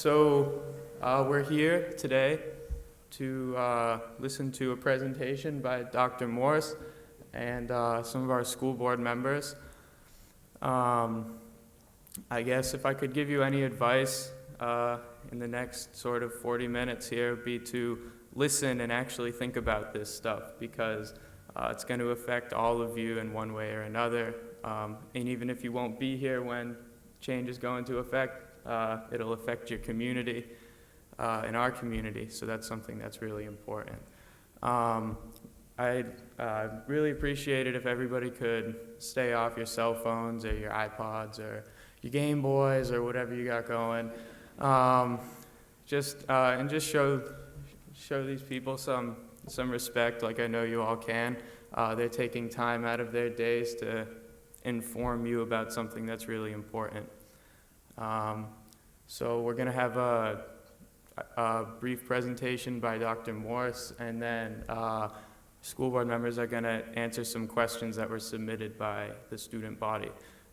We're here today to listen to a presentation by Dr. Morse and some of our school board members. I guess if I could give you any advice in the next sort of 40 minutes here, would be to listen and actually think about this stuff, because it's going to affect all of you in one way or another. And even if you won't be here when change is going to affect, it'll affect your community, in our community, so that's something that's really important. I'd really appreciate it if everybody could stay off your cell phones or your iPods or your Game Boys or whatever you got going. Just show these people some respect, like I know you all can. They're taking time out of their days to inform you about something that's really important. So we're going to have a brief presentation by Dr. Morse, and then school board members are going to answer some questions that were submitted by the student body.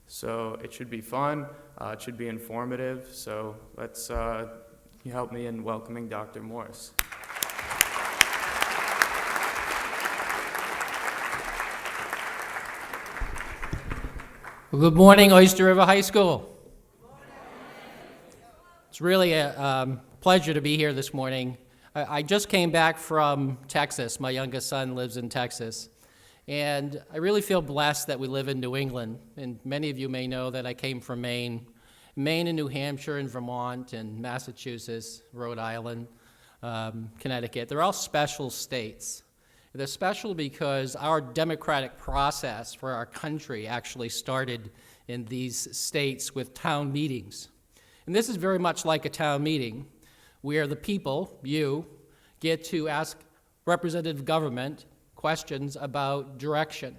So it should be fun, it should be informative, so let's you help me in welcoming Dr. Morse. Well, good morning, Oyster River High School. It's really a pleasure to be here this morning. I just came back from Texas. My youngest son lives in Texas. And I really feel blessed that we live in New England. And many of you may know that I came from Maine and New Hampshire and Vermont and Massachusetts, Rhode Island, Connecticut. They're all special states. They're special because our democratic process for our country actually started in these states with town meetings. And this is very much like a town meeting where the people, you, get to ask representative government questions about direction.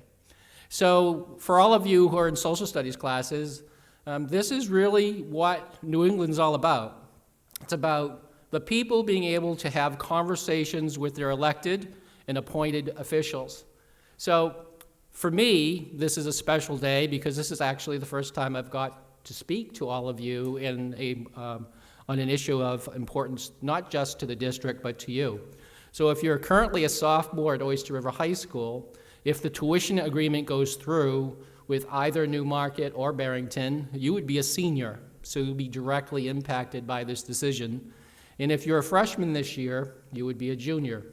So for all of you who are in social studies classes, this is really what New England's all about. It's about the people being able to have conversations with their elected and appointed officials. So for me, this is a special day because this is actually the first time I've got to speak to all of you on an issue of importance, not just to the district, but to you. So if you're currently a sophomore at Oyster River High School, if the tuition agreement goes through with either Newmarket or Barrington, you would be a senior, so you'll be directly impacted by this decision. And if you're a freshman this year, you would be a junior.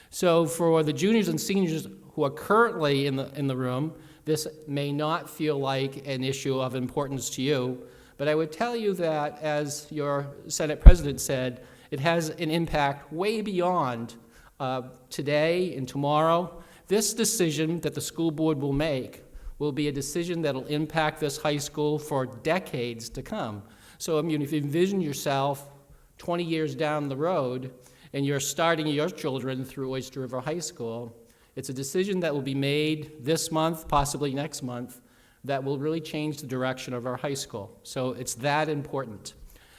So for the juniors and seniors who are currently in the room, this may not feel like an issue of importance to you, but I would tell you that, as your Senate President said, it has an impact way beyond today and tomorrow. This decision that the school board will make will be a decision that will impact this high school for decades to come. So, I mean, if you envision yourself 20 years down the road and you're starting your children through Oyster River High School, it's a decision that will be made this month, possibly next month, that will really change the direction of our high school. So it's that important.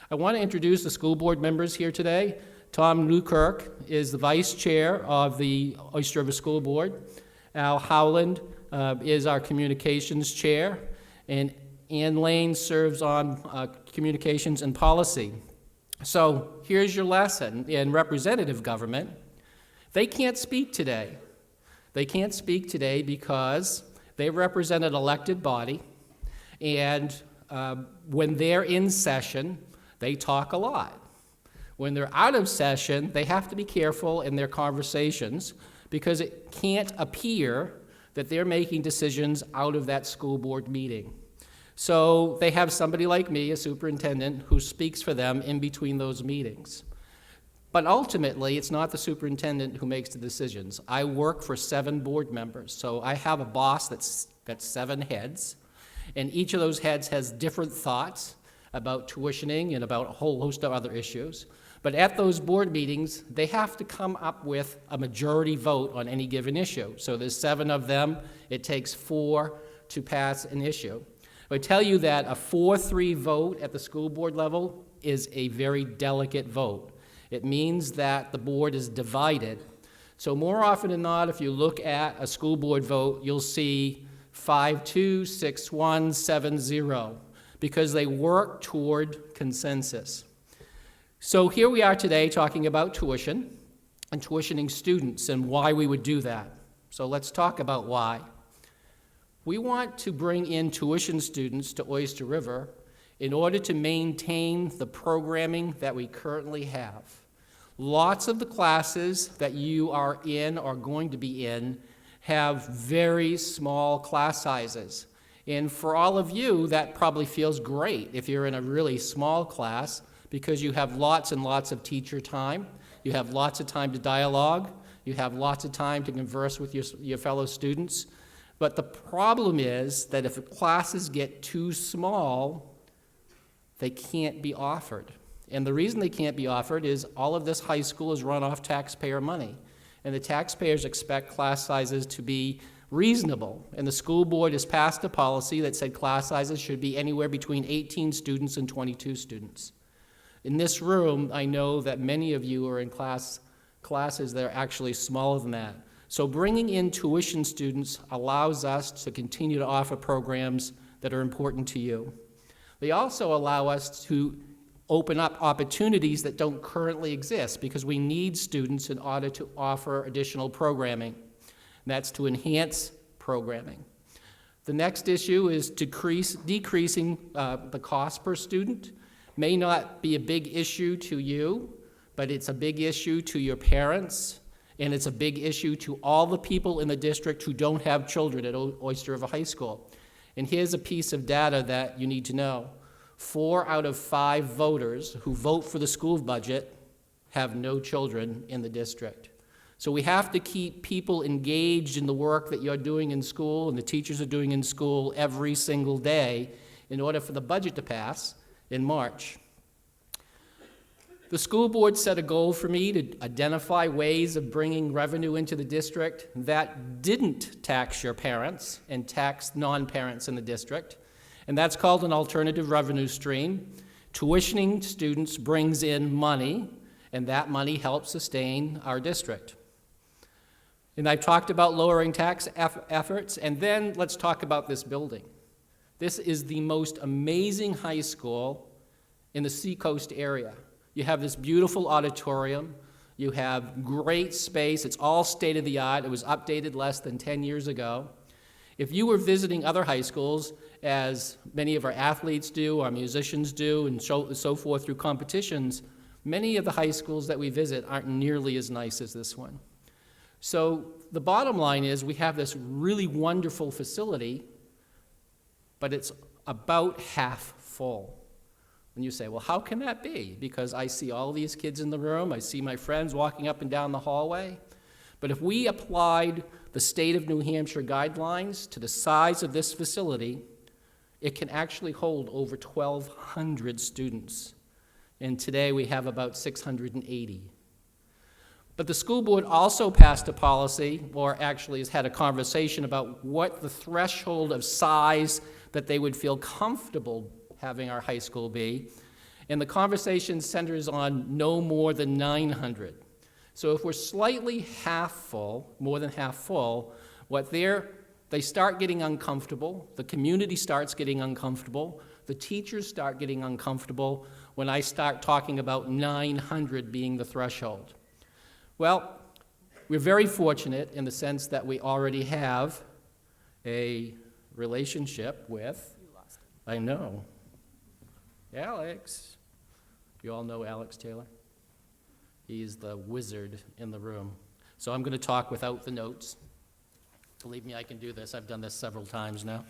I want to introduce the school board members here today. Tom Newkirk is the vice chair of the Oyster River School Board. Al Howland is our communications chair, and Ann Lane serves on communications and policy. So here's your lesson in representative government. They can't speak today. They can't speak today because they represent an elected body, and when they're in session, they talk a lot. When they're out of session, they have to be careful in their conversations because it can't appear that they're making decisions out of that school board meeting. So they have somebody like me, a superintendent, who speaks for them in between those meetings. But ultimately, it's not the superintendent who makes the decisions. I work for 7 board members, so I have a boss that's got 7 heads, and each of those heads has different thoughts about tuitioning and about a whole host of other issues. But at those board meetings, they have to come up with a majority vote on any given issue. So there's 7 of them. It takes 4 to pass an issue. I tell you that a 4-3 vote at the school board level is a very delicate vote. It means that the board is divided. So more often than not, if you look at a school board vote, you'll see 5-2, 6-1, 7-0, because they work toward consensus. So here we are today talking about tuition and tuitioning students and why we would do that. So let's talk about why. We want to bring in tuition students to Oyster River in order to maintain the programming that we currently have. Lots of the classes that you are in or going to be in have very small class sizes. And for all of you, that probably feels great if you're in a really small class because you have lots and lots of teacher time, you have lots of time to dialogue, you have lots of time to converse with your fellow students. But the problem is that if the classes get too small, they can't be offered. And the reason they can't be offered is all of this high school is run off taxpayer money. And the taxpayers expect class sizes to be reasonable. And the school board has passed a policy that said class sizes should be anywhere between 18 students and 22 students. In this room, I know that many of you are in classes that are actually smaller than that. So bringing in tuition students allows us to continue to offer programs that are important to you. They also allow us to open up opportunities that don't currently exist because we need students in order to offer additional programming. And that's to enhance programming. The next issue is decreasing the cost per student. May not be a big issue to you, but it's a big issue to your parents, and it's a big issue to all the people in the district who don't have children at Oyster River High School. And here's a piece of data that you need to know. 4 out of 5 voters who vote for the school budget have no children in the district. So we have to keep people engaged in the work that you're doing in school and the teachers are doing in school every single day in order for the budget to pass in March. The school board set a goal for me to identify ways of bringing revenue into the district that didn't tax your parents and tax non-parents in the district. And that's called an alternative revenue stream. Tuitioning students brings in money, and that money helps sustain our district. And I've talked about lowering tax efforts, and then let's talk about this building. This is the most amazing high school in the Seacoast area. You have this beautiful auditorium, you have great space, it's all state-of-the-art, it was updated less than 10 years ago. If you were visiting other high schools, as many of our athletes do, our musicians do, and so forth through competitions, many of the high schools that we visit aren't nearly as nice as this one. So the bottom line is we have this really wonderful facility, but it's about half full. And you say, well, how can that be? Because I see all these kids in the room, I see my friends walking up and down the hallway. But if we applied the state of New Hampshire guidelines to the size of this facility, it can actually hold over 1,200 students. And today we have about 680. But the school board also passed a policy, or actually has had a conversation about what the threshold of size that they would feel comfortable having our high school be. And the conversation centers on no more than 900. So if we're slightly half full, more than half full, they start getting uncomfortable, the community starts getting uncomfortable, the teachers start getting uncomfortable when I start talking about 900 being the threshold. Well, we're very fortunate in the sense that we already have a relationship with, I know, Alex. You all know Alex Taylor? He's the wizard in the room. So I'm going to talk without the notes. Believe me, I can do this. I've done this several times now.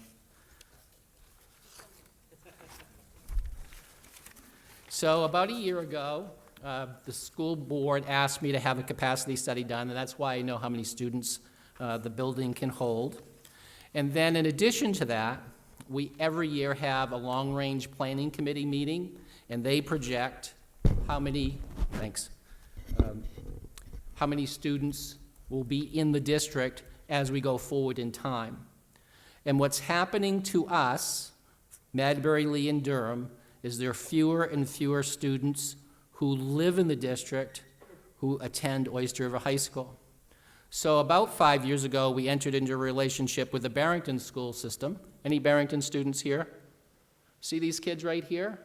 So about a year ago, the school board asked me to have a capacity study done, and that's why I know how many students the building can hold. And then in addition to that, we every year have a long-range planning committee meeting, and they project how many students will be in the district as we go forward in time. And what's happening to us, Madbury, Lee, and Durham, is there are fewer and fewer students who live in the district who attend Oyster River High School. So about 5 years ago, we entered into a relationship with the Barrington school system. Any Barrington students here? See these kids right here?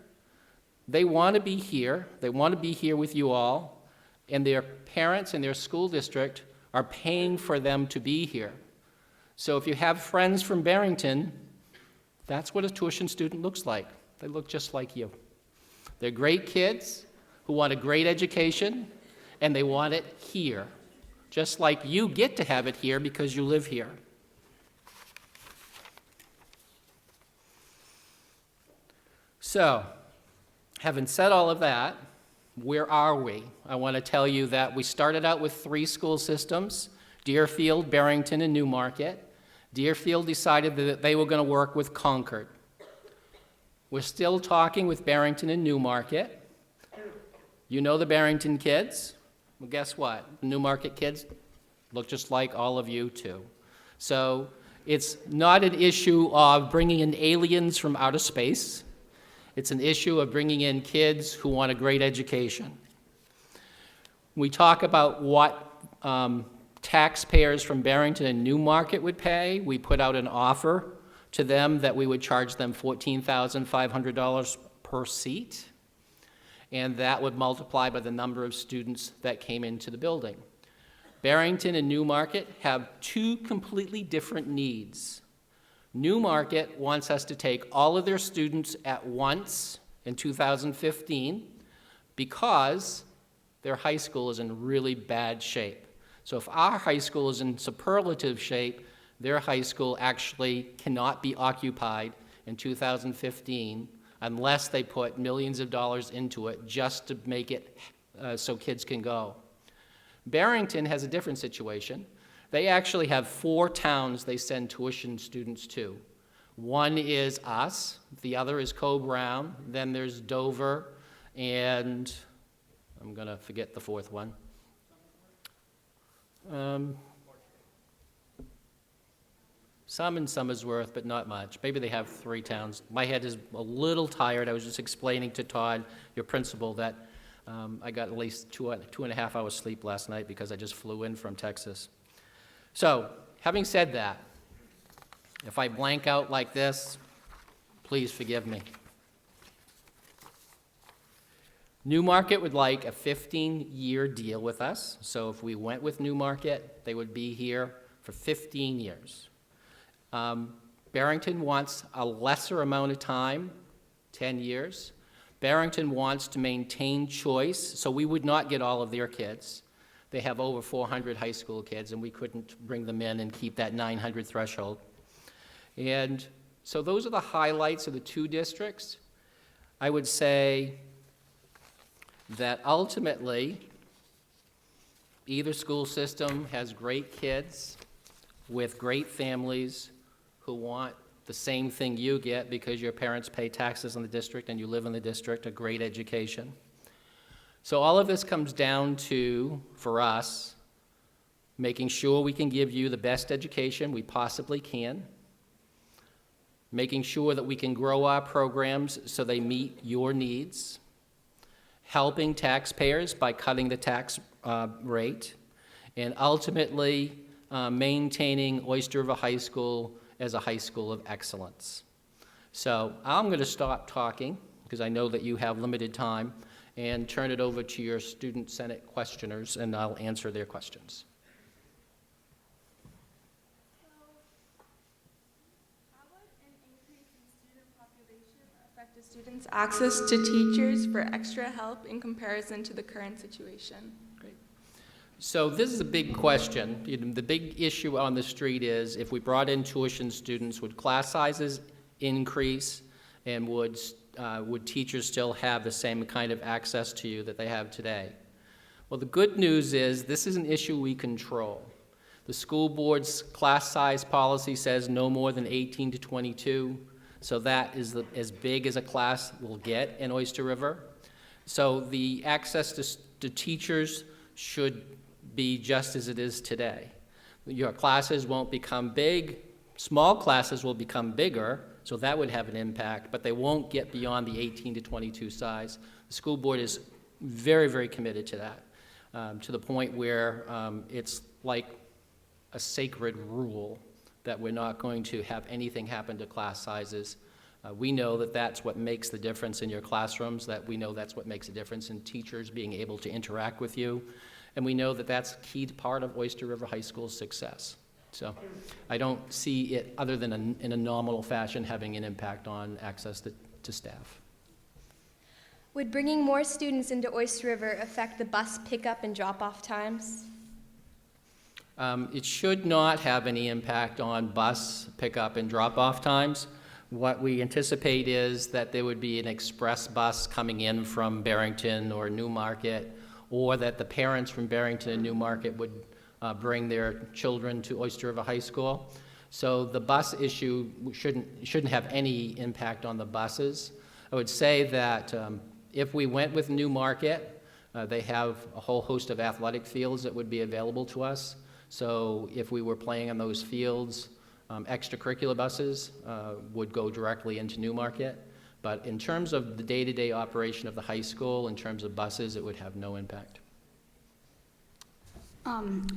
They want to be here. They want to be here with you all, and their parents and their school district are paying for them to be here. So if you have friends from Barrington, that's what a tuition student looks like. They look just like you. They're great kids who want a great education, and they want it here, just like you get to have it here because you live here. So, having said all of that, where are we? I want to tell you that we started out with 3 school systems, Deerfield, Barrington, and Newmarket. Deerfield decided that they were going to work with Concord. We're still talking with Barrington and Newmarket. You know the Barrington kids? Well, guess what? The Newmarket kids look just like all of you too. So it's not an issue of bringing in aliens from outer space. It's an issue of bringing in kids who want a great education. We talk about what taxpayers from Barrington and Newmarket would pay. We put out an offer to them that we would charge them $14,500 per seat, and that would multiply by the number of students that came into the building. Barrington and Newmarket have 2 completely different needs. Newmarket wants us to take all of their students at once in 2015 because their high school is in really bad shape. So if our high school is in superlative shape, their high school actually cannot be occupied in 2015 unless they put millions of dollars into it just to make it so kids can go. Barrington has a different situation. They actually have 4 towns they send tuition students to. One is us, the other is Co-Brown, then there's Dover, and I'm going to forget the 4th one. Some in Somersworth, but not much. Maybe they have 3 towns. My head is a little tired. I was just explaining to Todd, your principal, that I got at least 2.5 hours sleep last night because I just flew in from Texas. So, having said that, if I blank out like this, please forgive me. Newmarket would like a 15-year deal with us. So if we went with Newmarket, they would be here for 15 years. Barrington wants a lesser amount of time, 10 years. Barrington wants to maintain choice, so we would not get all of their kids. They have over 400 high school kids, and we couldn't bring them in and keep that 900 threshold. And so those are the highlights of the 2 districts. I would say that ultimately, either school system has great kids with great families who want the same thing you get because your parents pay taxes in the district and you live in the district, a great education. So all of this comes down to, for us, making sure we can give you the best education we possibly can, making sure that we can grow our programs so they meet your needs, helping taxpayers by cutting the tax rate, and ultimately maintaining Oyster River High School as a high school of excellence. So I'm going to stop talking because I know that you have limited time and turn it over to your Student Senate questioners, and I'll answer their questions. How would an increase in student population affect a student's access to teachers for extra help in comparison to the current situation? Great. So this is a big question. The big issue on the street is if we brought in tuition students, would class sizes increase, and would teachers still have the same kind of access to you that they have today? Well, the good news is this is an issue we control. The school board's class size policy says no more than 18 to 22, so that is as big as a class will get in Oyster River. So the access to teachers should be just as it is today. Your classes won't become big. Small classes will become bigger, so that would have an impact, but they won't get beyond the 18 to 22 size. The school board is very, very committed to that, to the point where it's like a sacred rule that we're not going to have anything happen to class sizes We know that that's what makes the difference in your classrooms, that we know that's what makes a difference in teachers being able to interact with you, and we know that that's a key part of Oyster River High School's success. So I don't see it, other than in a nominal fashion, having an impact on access to staff. Would bringing more students into Oyster River affect the bus pickup and drop-off times? It should not have any impact on bus pickup and drop-off times. What we anticipate is that there would be an express bus coming in from Barrington or Newmarket, or that the parents from Barrington and Newmarket would bring their children to Oyster River High School. So the bus issue shouldn't have any impact on the buses. I would say that if we went with Newmarket, they have a whole host of athletic fields that would be available to us. So if we were playing on those fields, extracurricular buses would go directly into Newmarket. But in terms of the day-to-day operation of the high school, in terms of buses, it would have no impact.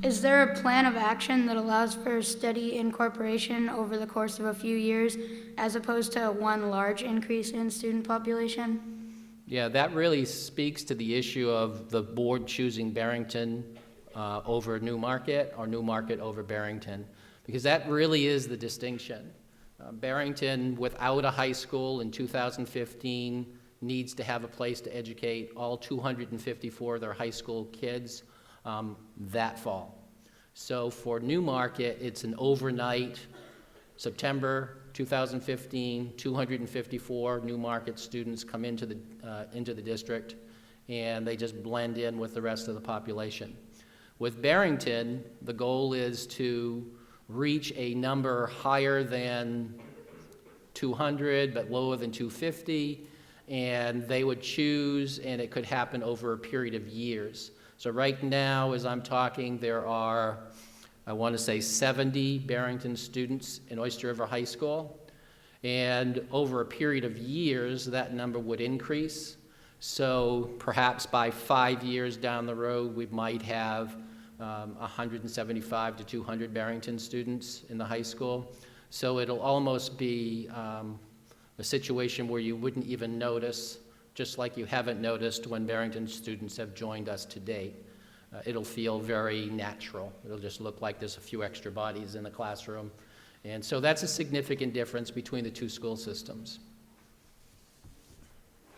Is there a plan of action that allows for steady incorporation over the course of a few years, as opposed to one large increase in student population? Yeah, that really speaks to the issue of the board choosing Barrington over Newmarket, or Newmarket over Barrington, because that really is the distinction. Barrington, without a high school in 2015, needs to have a place to educate all 254 of their high school kids that fall. So for Newmarket, it's an overnight, September 2015, 254 Newmarket students come into the district, and they just blend in with the rest of the population. With Barrington, the goal is to reach a number higher than 200 but lower than 250, and they would choose, and it could happen over a period of years. So right now, as I'm talking, there are, I want to say, 70 Barrington students in Oyster River High School, and over a period of years, that number would increase. So perhaps by 5 years down the road, we might have 175 to 200 Barrington students in the high school. So it'll almost be a situation where you wouldn't even notice, just like you haven't noticed when Barrington students have joined us to date. It'll feel very natural. It'll just look like there's a few extra bodies in the classroom. And so that's a significant difference between the two school systems.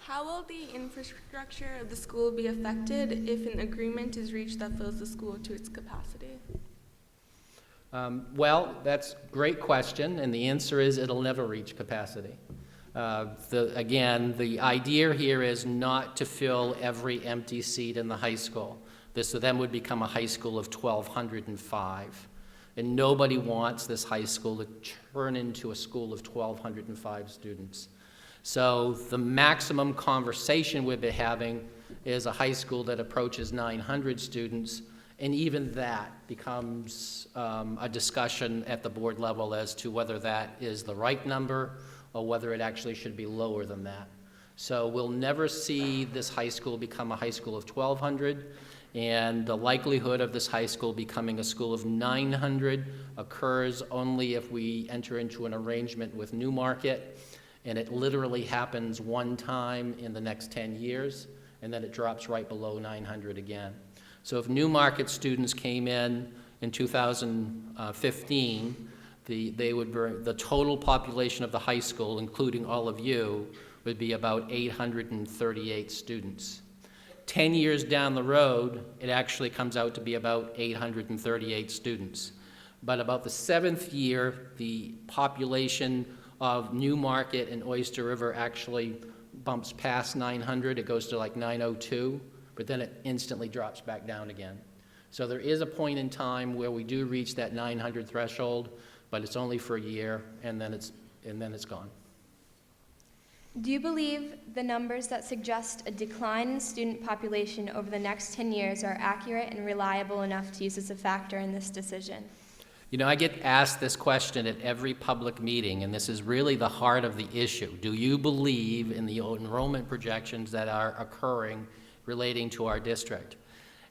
How will the infrastructure of the school be affected if an agreement is reached that fills the school to its capacity? Well, that's a great question, and the answer is it'll never reach capacity. Again, the idea here is not to fill every empty seat in the high school. This then would become a high school of 1,205. And nobody wants this high school to turn into a school of 1,205 students. So the maximum conversation we've been having is a high school that approaches 900 students, and even that becomes a discussion at the board level as to whether that is the right number or whether it actually should be lower than that. So we'll never see this high school become a high school of 1,200, and the likelihood of this high school becoming a school of 900 occurs only if we enter into an arrangement with Newmarket, and it literally happens one time in the next 10 years, and then it drops right below 900 again. So if Newmarket students came in 2015, the total population of the high school, including all of you, would be about 838 students. 10 years down the road, it actually comes out to be about 838 students. But about the 7th year, the population of Newmarket and Oyster River actually bumps past 900. It goes to like 902, but then it instantly drops back down again. So there is a point in time where we do reach that 900 threshold, but it's only for a year, and then it's gone. Do you believe the numbers that suggest a decline in student population over the next 10 years are accurate and reliable enough to use as a factor in this decision? You know, I get asked this question at every public meeting, and this is really the heart of the issue. Do you believe in the enrollment projections that are occurring relating to our district?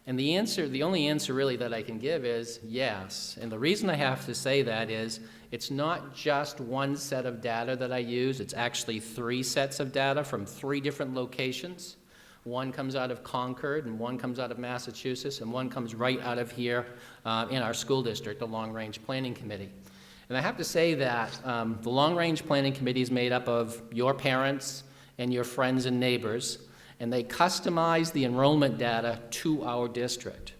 And the only answer really that I can give is yes. And the reason I have to say that is it's not just one set of data that I use, it's actually 3 sets of data from 3 different locations. One comes out of Concord, and one comes out of Massachusetts, and one comes right out of here in our school district, the Long Range Planning Committee. And I have to say that the Long Range Planning Committee is made up of your parents and your friends and neighbors, and they customize the enrollment data to our district.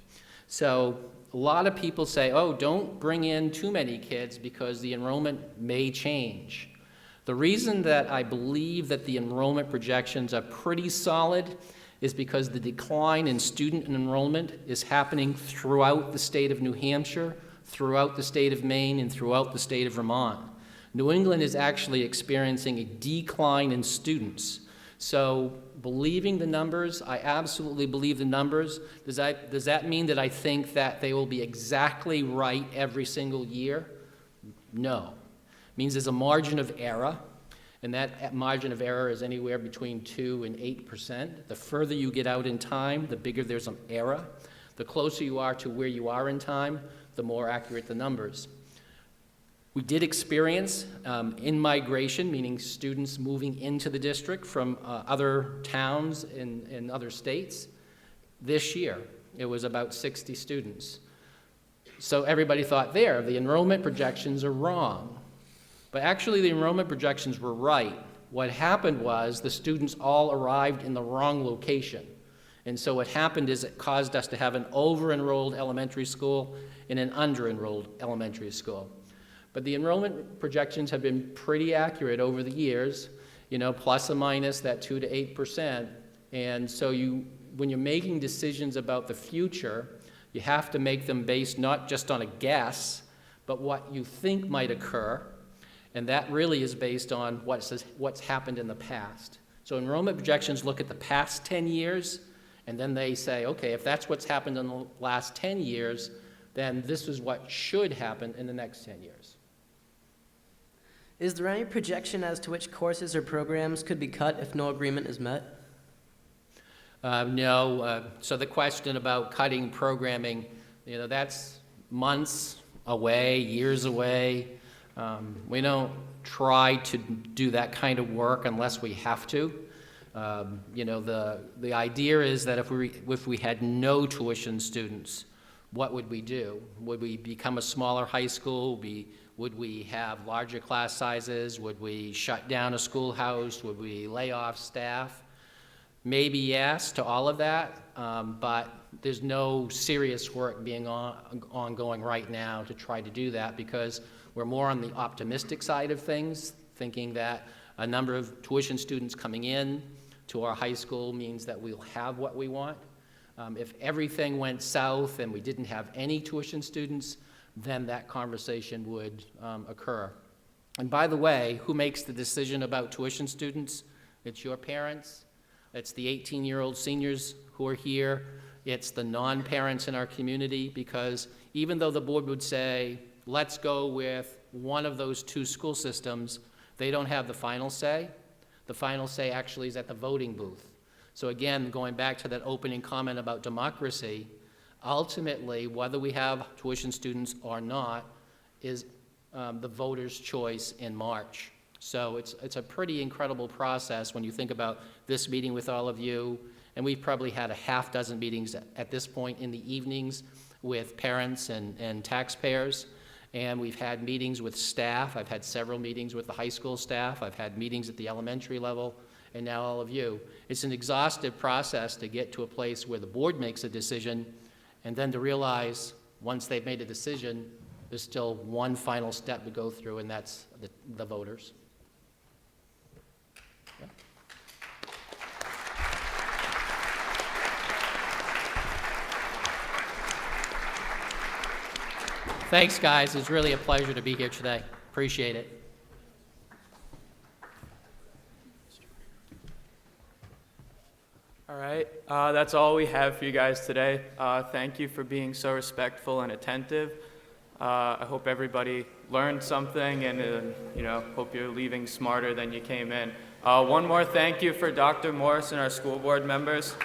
So a lot of people say, oh, don't bring in too many kids because the enrollment may change. The reason that I believe that the enrollment projections are pretty solid is because the decline in student enrollment is happening throughout the state of New Hampshire, throughout the state of Maine, and throughout the state of Vermont. New England is actually experiencing a decline in students. So believing the numbers, I absolutely believe the numbers. Does that mean that I think that they will be exactly right every single year? No. It means there's a margin of error, and that margin of error is anywhere between 2 and 8%. The further you get out in time, the bigger there's an error. The closer you are to where you are in time, the more accurate the numbers. We did experience in-migration, meaning students moving into the district from other towns in other states. This year, it was about 60 students. So everybody thought the enrollment projections are wrong. But actually, the enrollment projections were right. What happened was the students all arrived in the wrong location. And so what happened is it caused us to have an over-enrolled elementary school and an under-enrolled elementary school. But the enrollment projections have been pretty accurate over the years, plus or minus that 2 to 8%. And so when you're making decisions about the future, you have to make them based not just on a guess, but what you think might occur. And that really is based on what's happened in the past. So enrollment projections look at the past 10 years, and then they say, okay, if that's what's happened in the last 10 years, then this is what should happen in the next 10 years. Is there any projection as to which courses or programs could be cut if no agreement is met? No. So the question about cutting programming, that's months away, years away. We don't try to do that kind of work unless we have to. The idea is that if we had no tuition students, what would we do? Would we become a smaller high school? Would we have larger class sizes? Would we shut down a schoolhouse? Would we lay off staff? Maybe yes to all of that, but there's no serious work being ongoing right now to try to do that because we're more on the optimistic side of things, thinking that a number of tuition students coming in to our high school means that we'll have what we want. If everything went south and we didn't have any tuition students, then that conversation would occur. And by the way, who makes the decision about tuition students? It's your parents. It's the 18-year-old seniors who are here. It's the non-parents in our community, because even though the board would say, let's go with one of those 2 school systems, they don't have the final say. The final say actually is at the voting booth. So again, going back to that opening comment about democracy, ultimately, whether we have tuition students or not is the voters' choice in March. So it's a pretty incredible process when you think about this meeting with all of you, and we've probably had a half dozen meetings at this point in the evenings with parents and taxpayers, and we've had meetings with staff. I've had several meetings with the high school staff. I've had meetings at the elementary level, and now all of you. It's an exhaustive process to get to a place where the board makes a decision, and then to realize once they've made a decision, there's still one final step to go through, and that's the voters. Yeah. Thanks, guys. It's really a pleasure to be here today. Appreciate it. All right, that's all we have for you guys today. Thank you for being so respectful and attentive. I hope everybody learned something, and hope you're leaving smarter than you came in. One more thank you for Dr. Morse and our school board members.